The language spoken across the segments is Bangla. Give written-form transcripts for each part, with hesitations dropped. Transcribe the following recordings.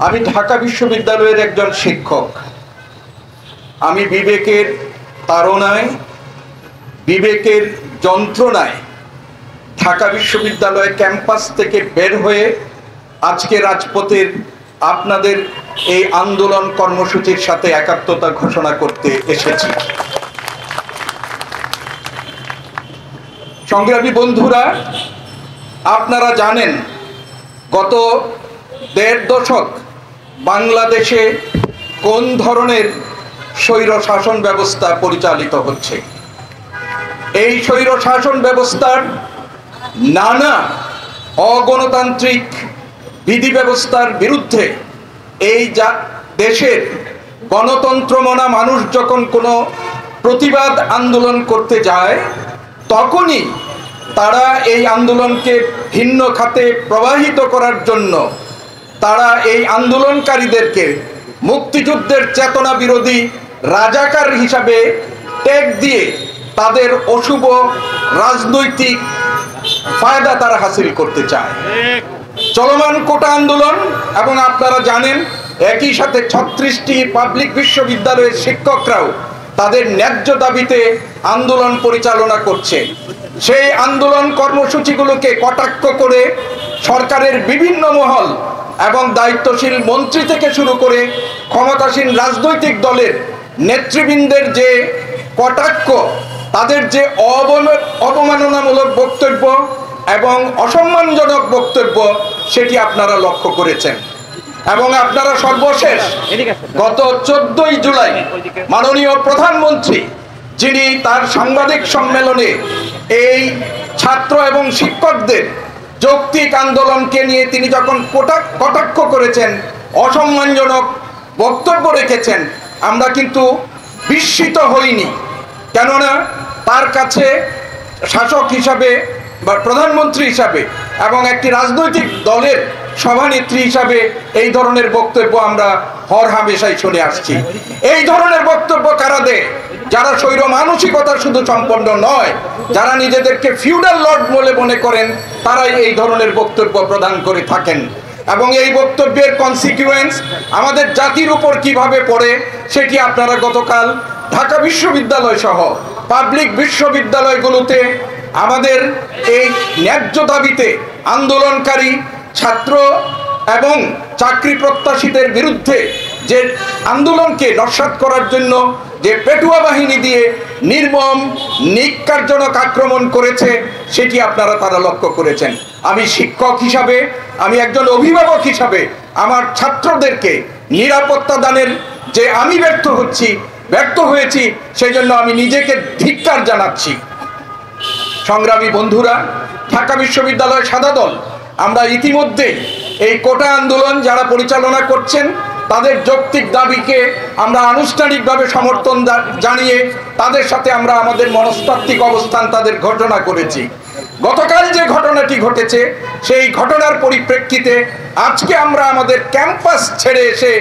আমি ঢাকা বিশ্ববিদ্যালয়ের একজন শিক্ষক। আমি বিবেকের তাড়নায়, বিবেকের যন্ত্রণায় ঢাকা বিশ্ববিদ্যালয় ক্যাম্পাস থেকে বের হয়ে আজকে রাজপথের আপনাদের এই আন্দোলন কর্মসূচির সাথে একাত্মতা ঘোষণা করতে এসেছি। সংগ্রামী বন্ধুরা, আপনারা জানেন গত ১.৫ দশক বাংলাদেশে কোন ধরনের স্বৈর শাসন ব্যবস্থা পরিচালিত হচ্ছে। এই স্বৈর শাসন ব্যবস্থার নানা অগণতান্ত্রিক বিধি ব্যবস্থার বিরুদ্ধে এই দেশের গণতন্ত্র মনা মানুষ যখন কোনো প্রতিবাদ আন্দোলন করতে যায়, তখনই তারা এই আন্দোলনকে ভিন্ন খাতে প্রবাহিত করার জন্য তারা এই আন্দোলনকারীদেরকে মুক্তিযুদ্ধের চেতনা বিরোধী রাজাকার হিসাবে ট্যাগ দিয়ে তাদের অশুভ রাজনৈতিক ফায়দা তারা হাসিল করতে চায়। চলমান কোটা আন্দোলন এবং আপনারা জানেন একই সাথে 36টি পাবলিক বিশ্ববিদ্যালয়ের শিক্ষকরাও তাদের ন্যায্য দাবিতে আন্দোলন পরিচালনা করছে। সেই আন্দোলন কর্মসূচিগুলোকে কটাক্ষ করে সরকারের বিভিন্ন মহল এবং দায়িত্বশীল মন্ত্রী থেকে শুরু করে ক্ষমতাসীন রাজনৈতিক দলের নেতৃবৃন্দের যে কটাক্ষ, তাদের যে অবমাননামূলক বক্তব্য এবং অসম্মানজনক বক্তব্য, সেটি আপনারা লক্ষ্য করেছেন। এবং আপনারা সর্বশেষ গত 14ই জুলাই মাননীয় প্রধানমন্ত্রী, যিনি তার সাংবাদিক সম্মেলনে এই ছাত্র এবং শিক্ষকদের যৌক্তিক আন্দোলনকে নিয়ে তিনি যখন কটাক্ষ করেছেন, অসম্মানজনক বক্তব্য রেখেছেন, আমরা কিন্তু বিস্মিত হইনি। কেননা তার কাছে শাসক হিসাবে বা প্রধানমন্ত্রী হিসাবে এবং একটি রাজনৈতিক দলের সভানেত্রী হিসাবে এই ধরনের বক্তব্য আমরা হরহামেশাই শুনে আসছি। এই ধরনের বক্তব্য কারা দেয়? যারা স্বৈর মানসিকতা শুধু সম্পন্ন নয়, যারা নিজেদেরকে ফিউডাল লর্ড বলে মনে করেন, তারাই এই ধরনের বক্তব্য প্রদান করে থাকেন। এবং এই বক্তব্যের কনসিকুয়েন্স আমাদের জাতির উপর কিভাবে পড়ে সেটি আপনারা গতকাল ঢাকা বিশ্ববিদ্যালয় সহ পাবলিক বিশ্ববিদ্যালয়গুলোতে আমাদের এই ন্যায্য দাবিতে আন্দোলনকারী ছাত্র এবং চাকরি প্রত্যাশীদের বিরুদ্ধে যে আন্দোলনকে নস্যাৎ করার জন্য যে পেটুয়া বাহিনী দিয়ে নির্মম নিকারজনক আক্রমণ করেছে, সেটি তারা লক্ষ্য করেছেন। আমি শিক্ষক হিসাবে, আমি একজন অভিভাবক হিসাবে আমার ছাত্রদেরকে নিরাপত্তা দানের যে আমি ব্যর্থ হয়েছি, সেই জন্য আমি নিজেকে ধিক্কার জানাচ্ছি। সংগ্রামী বন্ধুরা, ঢাকা বিশ্ববিদ্যালয় সাদা দল আমরা ইতিমধ্যে এই কোটা আন্দোলন যারা পরিচালনা করছেন তাদের যৌক্তিক দাবিকে আমরা আনুষ্ঠানিকভাবে সমর্থন জানিয়ে তাদের সাথে আমরা আমাদের মনস্তাত্ত্বিক অবস্থান তাদের ঘোষণা করেছি। গতকাল যে ঘটনাটি ঘটেছে, সেই ঘটনার পরিপ্রেক্ষিতে আজকে আমরা আমাদের ক্যাম্পাস ছেড়ে এসে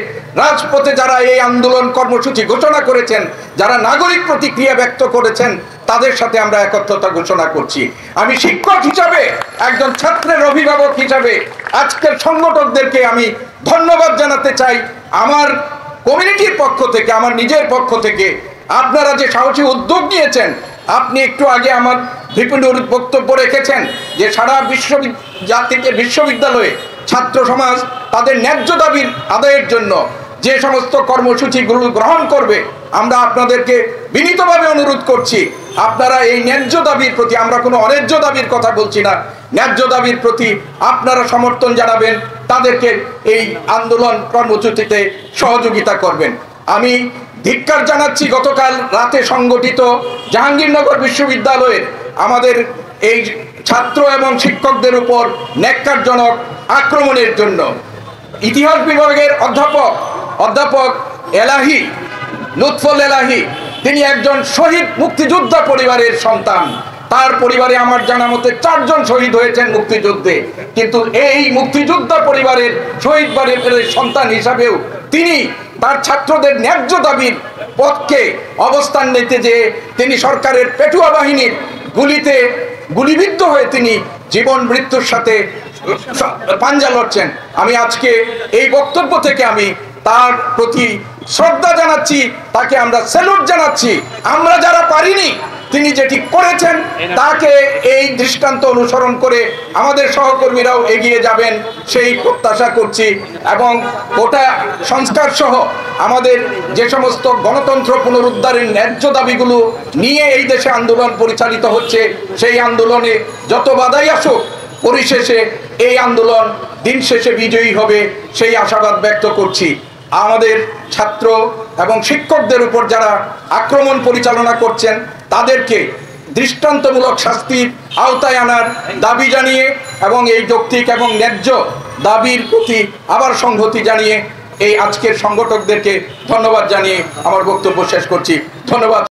রাজপথে যারা এই আন্দোলন কর্মসূচি ঘোষণা করেছেন, যারা নাগরিক প্রতিক্রিয়া ব্যক্ত করেছেন, তাদের সাথে আমরা একত্রতা ঘোষণা করছি। আমি শিক্ষক হিসাবে, একজন ছাত্রের অভিভাবক হিসাবে আজকের সংগঠকদেরকে আমি ধন্যবাদ জানাতে চাই। আমার কমিউনিটির পক্ষ থেকে, আমার নিজের পক্ষ থেকে আপনারা যে সাহসী উদ্যোগ নিয়েছেন। আপনি একটু আগে আমার বিপুল বক্তব্য রেখেছেন যে সারা বিশ্ববিদ্যালয়ে ছাত্র সমাজ তাদের ন্যায্য দাবির আদায়ের জন্য যে সমস্ত কর্মসূচিগুলো গ্রহণ করবে, আমরা আপনাদেরকে বিনীতভাবে অনুরোধ করছি আপনারা এই ন্যায্য দাবির প্রতি, আমরা কোনো অন্যায্য দাবির কথা বলছি না, ন্যায্য দাবির প্রতি আপনারা সমর্থন জানাবেন, তাদেরকে এই আন্দোলন কর্মসূচিতে সহযোগিতা করবেন। আমি ধিক্কার জানাচ্ছি গতকাল রাতে সংগঠিত জাহাঙ্গীরনগর বিশ্ববিদ্যালয়ের আমাদের এই ছাত্র এবং শিক্ষকদের উপর ন্যাক্কারজনক আক্রমণের জন্য। ইতিহাস বিভাগের অধ্যাপক এলাহি, লুৎফুল এলাহি, তিনি একজন শহীদ মুক্তিযোদ্ধা পরিবারের সন্তান। তার পরিবারে আমার জানা মতে 4 জন শহীদ হয়েছেন মুক্তিযুদ্ধে, কিন্তু এই মুক্তিযোদ্ধা পরিবারের শহীদ পরিবারের সন্তান হিসাবেও তিনি তার ছাত্রদের ন্যায্য দাবির পক্ষে অবস্থান নিতে যে তিনি সরকারের পেটুয়া বাহিনীর গুলিতে গুলিবিদ্ধ হয়ে তিনি জীবন মৃত্যুর সাথে পাঞ্জা লড়ছেন। আমি আজকে এই বক্তব্য থেকে আমি তার প্রতি শ্রদ্ধা জানাচ্ছি, তাকে আমরা স্যালুট জানাচ্ছি। আমরা যারা পারিনি, তিনি যেটি করেছেন তাকে এই দৃষ্টান্ত অনুসরণ করে আমাদের সহকর্মীরাও এগিয়ে যাবেন সেই প্রত্যাশা করছি। এবং গোটা সংস্কার সহ আমাদের যে সমস্ত গণতন্ত্র পুনরুদ্ধারের ন্যায্য দাবিগুলো নিয়ে এই দেশে আন্দোলন পরিচালিত হচ্ছে, সেই আন্দোলনে যত বাধাই আসুক, পরিশেষে এই আন্দোলন দিন শেষে বিজয়ী হবে সেই আশাবাদ ব্যক্ত করছি। আমাদের ছাত্র এবং শিক্ষকদের উপর যারা আক্রমণ পরিচালনা করছেন তাদেরকে দৃষ্টান্তমূলক শাস্তির আওতায় আনার দাবি জানিয়ে এবং এই যৌক্তিক এবং ন্যায্য দাবির প্রতি আবার সংহতি জানিয়ে এই আজকের সংগঠকদেরকে ধন্যবাদ জানিয়ে আমার বক্তব্য শেষ করছি। ধন্যবাদ।